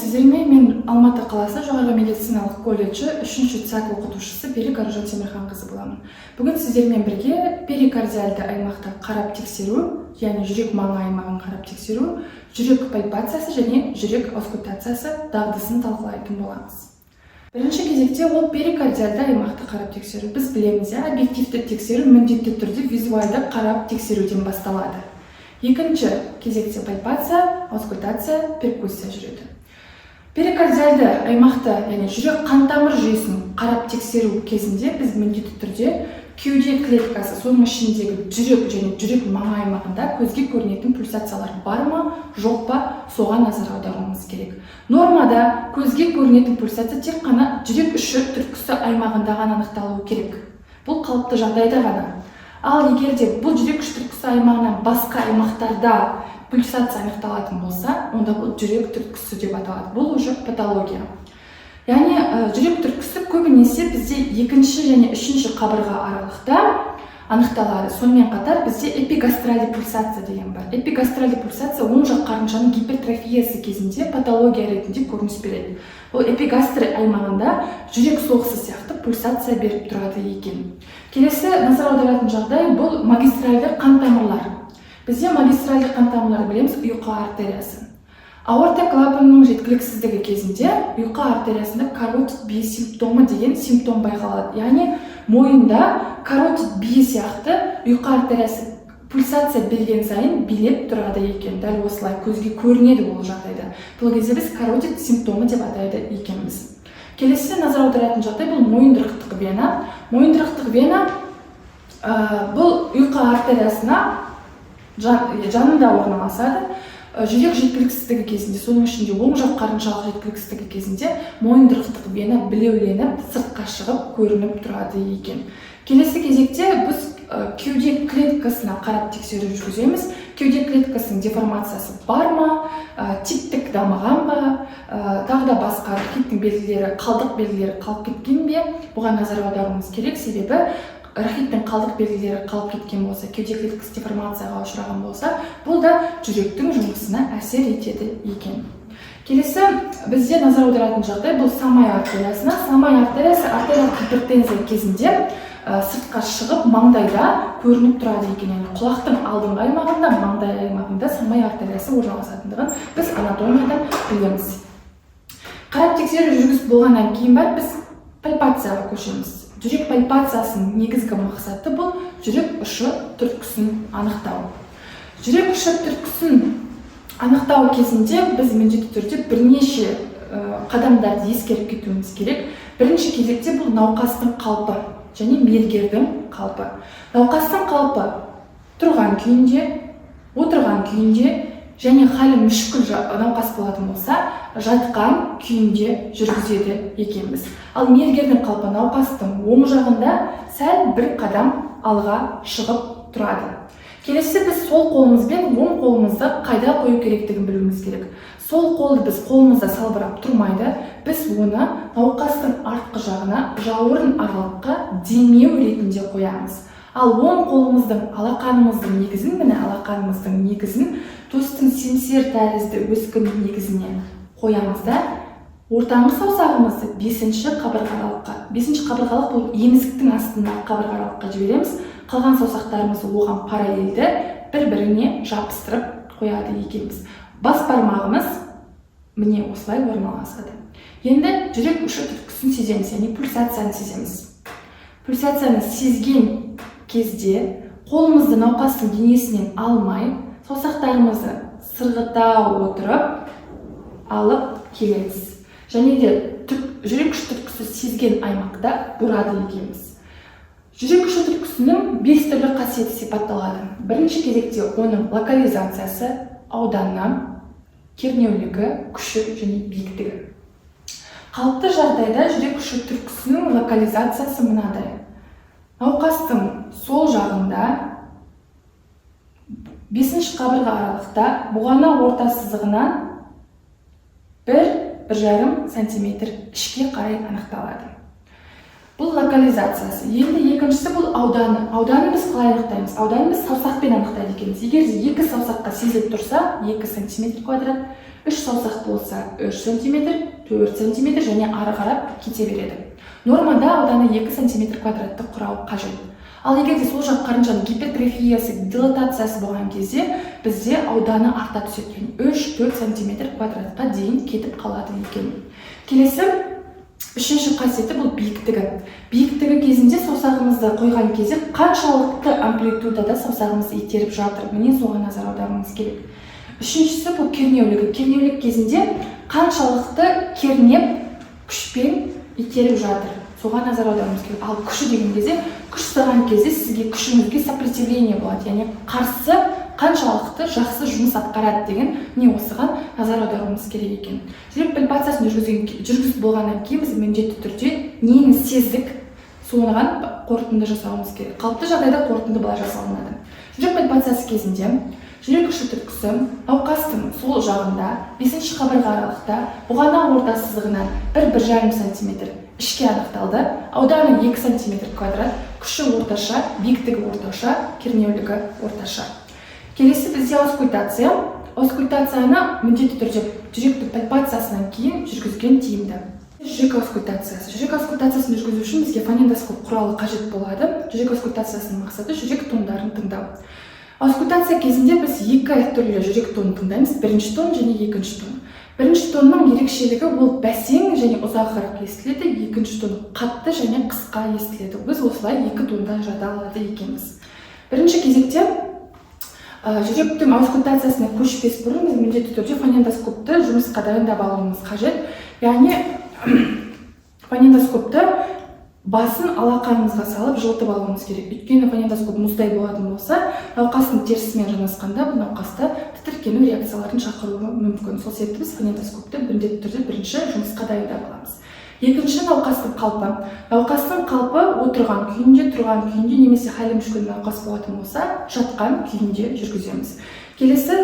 сіздермен мен Алматы қаласы жоғарғы медициналық колледжі 3-ші цикл оқытушысы Берік Аружан Темірханқызы боламын. Бүгін сіздермен бірге перикардиальды аймақты қарап тексеру, яғни жүрек маңы аймағын қарап тексеру, жүрек пальпациясы және жүрек аускультациясы дағдысын талқылайтын боламыз. Бірінші кезекте ол перикардиальды аймақты қарап тексеру. Біз білеміз, объективті тексеру міндетті түрде визуалды қарап тексеруден басталады. Екінші кезекте пальпация, аускультация, перкуссия жүреді. Перикардиальды аймақты, яғни жүрек қан-тамыр жүйесін қарап тексеру кезінде біз міндетті түрде кеуде клеткасы, соның ішіндегі жүрек және жүрек маңы аймағында көзге көрінетін пульсациялар бар ма, жоқ па, соған назар аударуымыз керек. Нормада көзге көрінетін пульсация тек қана жүрек іші түрткісі аймағында ғана анықталуы керек. Бұл қалыпты жағдайда ғана. Ал егер де бұл жүрек іші түрткісі аймағынан басқа аймақтарда пульсация анықталатын болса, онда бұл жүрек түрткісі деп аталады. Бұл уже патология. Яғни жүрек түрткісі көбінесе бізде 2-ші және 3-ші қабырға аралықта анықталады. Сонымен қатар бізде эпигастральды пульсация деген бар. Эпигастральды пульсация оң жақ қарыншаның гипертрофиясы кезінде патология ретінде көрініс береді. Ол эпигастр аймағында жүрек соғысы сияқты пульсация беріп тұрады екен. Келесі назар аударатын жағдай бұл магистральды қан тамырлар. Бізде магистральды қан тамырлар білеміз, ұйқы артериясы. Аорта клапанының жеткіліксіздігі кезінде ұйқы артериясында каротид бие симптомы деген симптом байқалады. Яғни мойында каротид бие сияқты ұйқы артериясы пульсация берген сайын билеп тұрады екен. Дәл осылай көзге көрінеді бұл жағдайда. Бұл кезде біз каротид симптомы деп атайды екенбіз. Келесі назар аударатын жағдай бұл мойындырықтық вена. Мойындырықтық вена бұл ұйқы артериясына жанында орналасады. Жүрек жеткіліксіздігі кезінде, соның ішінде оң жақ қарыншалық жеткіліксіздігі кезінде мойындырықтық вена білеуленіп, сыртқа шығып көрініп тұрады екен. Келесі кезекте біз кеуде клеткасына қарап тексеру жүргіземіз. Кеуде клеткасының деформациясы бар ма, типтік дамыған ба, тағы да басқа рахиттің белгілері, қалдық белгілері қалып кеткен бе? Бұған назар аударуымыз керек, себебі рахиттің қалдық белгілері қалып кеткен болса, кеуде клеткасы деформацияға ұшыраған болса, бұл да жүректің жұмысына әсер етеді екен. Келесі бізде назар аударатын жағдай бұл самай артериясына. Самай артериясы артериялық гипертензия кезінде сыртқа шығып маңдайда көрініп тұрады екен. Құлақтың алдыңғы аймағында, маңдай аймағында самай артериясы орналасатындығын біз анатомиядан білеміз. Қарап тексеру жүргізіп болғаннан кейін біз пальпацияға көшеміз. Жүрек пальпациясының негізгі мақсаты бұл жүрек ұшы түрткісін анықтау. Жүрек ұшы түрткісін анықтау кезінде біз міндетті түрде бірнеше қадамдарды ескеріп кетуіміз керек. Бірінші кезекте бұл науқастың қалпы және мергердің қалпы. Науқастың қалпы тұрған күйінде, отырған күйінде және халі мүшкіл науқас болатын болса, жатқан күйінде жүргізеді екенбіз. Ал мергердің қалпы науқастың оң жағында сәл бір қадам алға шығып тұрады. Келесі біз сол қолымызбен оң қолымызды қайда қою керектігін білуіміз керек. Сол қолды біз қолымызда салбырап тұрмайды, біз оны науқастың артқы жағына жауырын аралыққа демеу ретінде қоямыз. Ал оң қолымыздың алақанымыздың негізін, алақанымыздың негізін тостың семсер тәрізді өскіннің негізіне қоямыз да, ортаңғы саусағымызды 5-ші қабырғалыққа, 5-ші қабырғалық бұл емізіктің астындағы қабырғалыққа жібереміз, қалған саусақтарымызды оған параллельді бір-біріне жабыстырып қояды екенбіз. Бас бармағымыз міне осылай орналасады. Енді жүрек ұшы түрткісін сеземіз, яғни пульсацияны сеземіз. Пульсацияны сезген кезде қолымызды науқастың денесінен алмай, саусақтарымызды сырғыта отырып алып келеміз. Және де жүрек ұшы түрткісі сезген аймақта бұрады екенбіз. Жүрек ұшы түрткісінің 5 түрлі қасиеті сипатталады. Бірінші кезекте оның локализациясы, ауданы, кернеулігі, күші және биіктігі. Қалыпты жағдайда жүрек ұшы түрткісінің локализациясы мынадай. Науқастың сол жағында 5-ші қабырға аралықта бұғана орта сызығынан 1-1,5 сантиметр ішке қарай анықталады. Бұл локализациясы. Енді екіншісі бұл ауданы. Ауданы біз қалай анықтаймыз? Ауданы біз саусақпен анықтайды екенбіз. Егер де 2 саусаққа сезіліп тұрса, 2 сантиметр квадрат, 3 саусақ болса 3 см, 4 см және ары қарап кете береді. Нормада ауданы 2 см квадратты құрауы қажет. Ал егерде сол жақ қарыншаның гипертрофиясы, дилатациясы болған кезде бізде ауданы арта түседі. 3-4 см квадратқа дейін кетіп қалады екен. Келесі үшінші қасиеті бұл биіктігі. Биіктігі кезінде саусағымызды қойған кезде қаншалықты амплитудада саусағымызды итеріп жатыр. Міне соған назар аударуыңыз керек. Үшіншісі бұл кернеулігі. Кернеулік кезінде қаншалықты кернеп күшпен итеріп жатыр. Соған назар аударуымыз керек. Ал күші деген кезде, күш саған кезде сізге күшіңізге сопротивление болады, яғни қарсы қаншалықты жақсы жұмыс атқарады деген не осыған назар аударуымыз керек екен. Жүрек пальпациясын жүргізіп болғаннан кейін біз міндетті түрде нені сездік, соған қорытынды жасауымыз керек. Қалыпты жағдайда қорытынды былай жасалынады. Жүрек пальпациясы кезінде жүрек күші түрткісі науқастың сол жағында 5-ші қабырға аралықта бұғана орта сызығынан 1-1,5 см ішке анықталды. Ауданы 2 см квадрат, күші орташа, биіктігі орташа, кернеулігі орташа. Келесі бізде аускультация. Аускультацияны міндетті түрде жүректің пальпациясынан кейін жүргізген тиімді. Жүрек аускультациясы. Жүрек аускультациясын жүргізу үшін бізге фонендоскоп құралы қажет болады. Жүрек аускультациясының мақсаты жүрек тондарын тыңдау. Аускультация кезінде біз екі түрлі жүрек тонын тыңдаймыз, бірінші тон және екінші тон. Бірінші тонның ерекшелігі ол бәсең және ұзағырақ естіледі, екінші тон қатты және қысқа естіледі. Біз осылай екі тонда жата алады екенбіз. Бірінші кезекте жүректің аускультациясына көшпес бұрын біз міндетті түрде фонендоскопты жұмысқа дайындап алуымыз қажет. Яғни фонендоскопты басын алақанымызға салып жылытып алуымыз керек. Өйткені фонендоскоп мұздай болатын болса, науқастың терісімен жанасқанда бұл науқаста тітіркену реакцияларын шақыруы мүмкін. Сол себепті біз фонендоскопты міндетті түрде бірінші жұмысқа дайындап аламыз. Екінші науқастың қалпы. Науқастың қалпы отырған күйінде, тұрған күйінде немесе халі мүшкіл науқас болатын болса, жатқан күйінде жүргіземіз. Келесі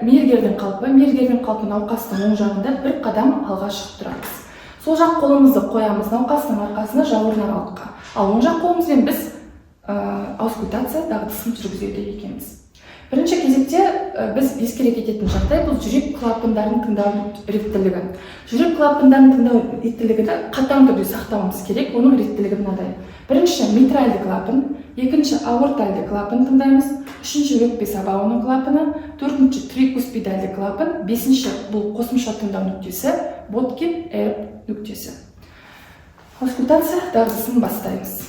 мергердің қалпы. Мергердің қалпы науқастың оң жағында бір қадам алға шығып тұрамыз. Сол жақ қолымызды қоямыз науқастың арқасына, жауырын аралыққа. Ал оң жақ қолымызбен біз аускультация дағдысын жүргізеді екенбіз. Бірінші кезекте біз ескере кететін жағдай бұл жүрек клапандарын тыңдау реттілігі. Жүрек клапандарын тыңдау реттілігіні қатаң түрде сақтауымыз керек. Оның реттілігі мынадай. Бірінші митральды клапан, екінші аортальды клапан тыңдаймыз, үшінші өкпе сабауының клапаны, төртінші трикуспидальды клапан, бесінші бұл қосымша тыңдау нүктесі, Боткин Эрб нүктесі. Аускультация дағдысын бастаймыз.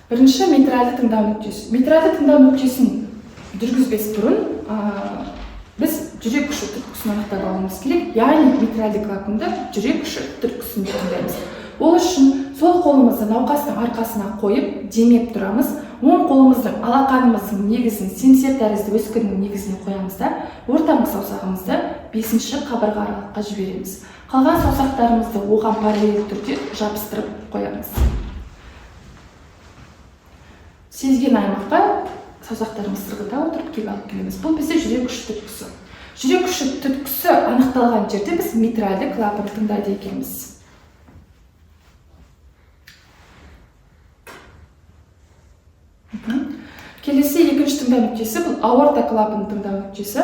Бірінші митральды тыңдау нүктесі. Митральды тыңдау нүктесін жүргізбес бұрын біз жүрек күші түрткісін анықтап алуымыз керек. Яғни митральды клапанды жүрек күші түрткісін тыңдаймыз. Ол үшін сол қолымызды науқастың арқасына қойып демеп тұрамыз. Оң қолымыздың алақанымыздың негізін семсер тәрізді өскіннің негізіне қоямыз да, ортаңғы саусағымызды 5-ші қабырға аралыққа жібереміз. Қалған саусақтарымызды оған параллель түрде жабыстырып қоямыз. Сезген аймаққа саусақтарымыз сырғыта отырып келіп алып келеміз. Бұл бізде жүрек күші түрткісі. Жүрек күші түрткісі анықталған жерде біз митральды клапан тыңдайды екенбіз. Келесі екінші тыңдау нүктесі бұл аорта клапаны тыңдау нүктесі.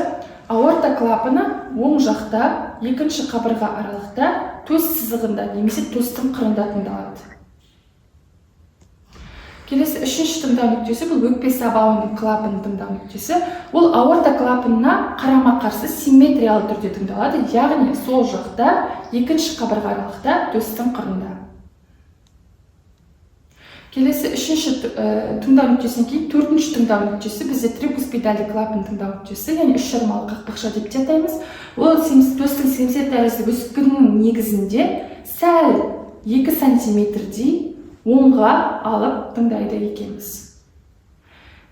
Аорта клапаны оң жақта, екінші қабырға аралықта, төс сызығында немесе төстің қырында тыңдалады. Келесі үшінші тыңдау нүктесі бұл өкпе сабауының клапаны тыңдау нүктесі. Ол аорта клапанына қарама-қарсы симметриялы түрде тыңдалады, яғни сол жақта, екінші қабырға аралықта, төстің қырында. Келесі үшінші тыңдау нүктесінен кейін төртінші тыңдау нүктесі бізде трикуспидальды клапан тыңдау нүктесі, яғни үш жармалы қақпақша деп те атаймыз. Ол төстің семсер тәрізді өскіннің негізінде сәл 2 сантиметрдей оңға алып тыңдайды екенбіз.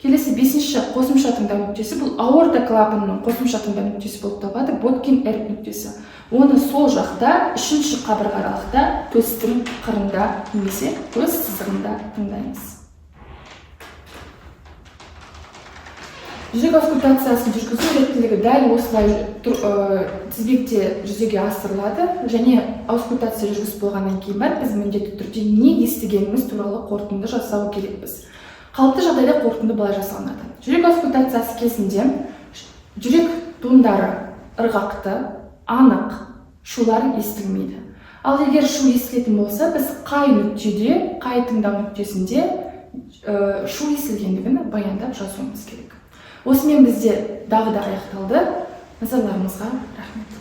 Келесі бесінші қосымша тыңдау нүктесі бұл аорта клапанының қосымша тыңдау нүктесі болып табылады, Боткин Эрб нүктесі. Оны сол жақта, үшінші қабырға аралықта, төстің қырында немесе төс сызығында тыңдаймыз. Жүрек аускультациясын жүргізу реттілігі дәл осылай тізбекте жүзеге асырылады және аускультация жүргізіп болғаннан кейін біз міндетті түрде не естігеніміз туралы қорытынды жасау керекпіз. Қалыпты жағдайда қорытынды былай жасалынады. Жүрек аускультациясы кезінде жүрек туындары ырғақты, анық, шулар естілмейді. Ал егер шу естілетін болса, біз қай нүктеде, қай тыңдау нүктесінде шу естілгендігін баяндап жазуымыз керек. Осымен бізде дағы да аяқталды. Назарларыңызға рахмет.